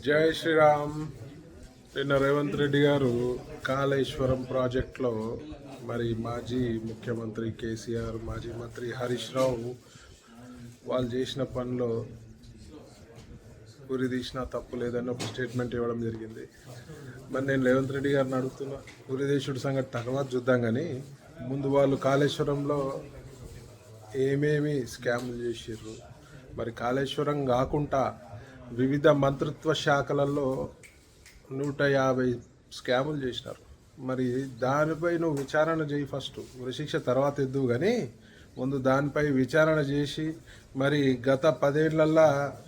జై శ్రీరామ్. నిన్న రేవంత్ రెడ్డి గారు కాళేశ్వరం ప్రాజెక్టులో మరి మాజీ ముఖ్యమంత్రి కేసీఆర్, మాజీ మంత్రి హరీష్ రావు వాళ్ళు చేసిన పనిలో ఉరి తీసినా తప్పు లేదని ఒక స్టేట్మెంట్ ఇవ్వడం జరిగింది. మరి నేను రేవంత్ రెడ్డి గారిని అడుగుతున్నా, ఉరి దేశుడి సంగతి తర్వాత చూద్దాం, కానీ ముందు వాళ్ళు కాళేశ్వరంలో ఏమేమి స్కామ్లు చేసిర్రు, మరి కాళేశ్వరం కాకుండా వివిధ మంత్రిత్వ శాఖలలో 150 స్కాములు చేసినారు. మరి దానిపై నువ్వు విచారణ చేయి, ఫస్ట్ ఉరిశిక్ష తర్వాత ఎద్దువు, కానీ ముందు దానిపై విచారణ చేసి మరి గత 10 ఏళ్లలో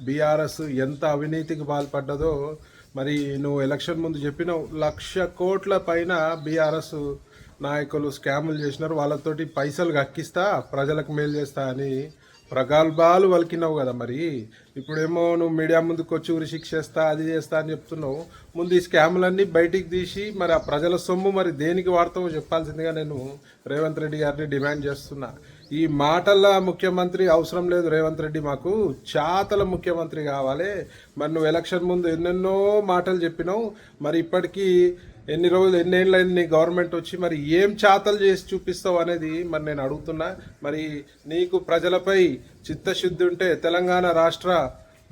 బీఆర్ఎస్ ఎంత అవినీతికి పాల్పడ్డదో మరి నువ్వు ఎలక్షన్ ముందు చెప్పినావు. 1,00,000 కోట్ల పైన బీఆర్ఎస్ నాయకులు స్కాములు చేసినారు, వాళ్ళతోటి పైసలు కక్కిస్తా, ప్రజలకు మేలు చేస్తా అని ప్రగల్భాలు వలికినావు కదా. మరి ఇప్పుడేమో నువ్వు మీడియా ముందుకు వచ్చి ఉరి శిక్ష చేస్తా, అది చేస్తా అని చెప్తున్నావు. ముందు ఈ స్కాములన్నీ బయటికి తీసి మరి ఆ ప్రజల సొమ్ము మరి దేనికి వాడతావో చెప్పాల్సిందిగా నేను రేవంత్ రెడ్డి గారిని డిమాండ్ చేస్తున్నా. ఈ మాటల ముఖ్యమంత్రి అవసరం లేదు రేవంత్ రెడ్డి, మాకు చాతల ముఖ్యమంత్రి కావాలి. మరి నువ్వు ఎలక్షన్ ముందు ఎన్నెన్నో మాటలు చెప్పినావు, మరి ఇప్పటికీ ఎన్ని రోజులు ఎన్నేళ్ళైంది నీ గవర్నమెంట్ వచ్చి, మరి ఏం చాతలు చేసి చూపిస్తావు అనేది మరి నేను అడుగుతున్నా. మరి నీకు ప్రజలపై చిత్తశుద్ధి ఉంటే, తెలంగాణ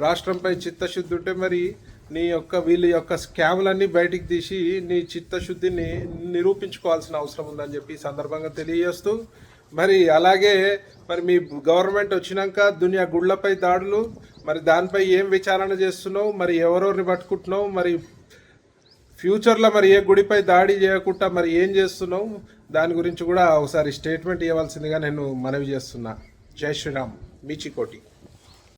రాష్ట్రంపై చిత్తశుద్ధి ఉంటే మరి నీ యొక్క వీళ్ళ యొక్క స్కాములన్నీ బయటికి తీసి నీ చిత్తశుద్ధిని నిరూపించుకోవాల్సిన అవసరం ఉందని చెప్పి సందర్భంగా తెలియజేస్తూ, మరి అలాగే మరి మీ గవర్నమెంట్ వచ్చినాక దునియా గుళ్ళపై దాడులు, మరి దానిపై ఏం విచారణ చేస్తున్నావు, మరి ఎవరెవరిని పట్టుకుంటున్నావు, మరి ఫ్యూచర్లో మరి ఏ గుడిపై దాడి చేయకుండా మరి ఏం చేస్తున్నావు, దాని గురించి కూడా ఒకసారి స్టేట్మెంట్ ఇవ్వాల్సిందిగా నేను మనవి చేస్తున్నా. జై శ్రీరామ్. మీ చికోటి.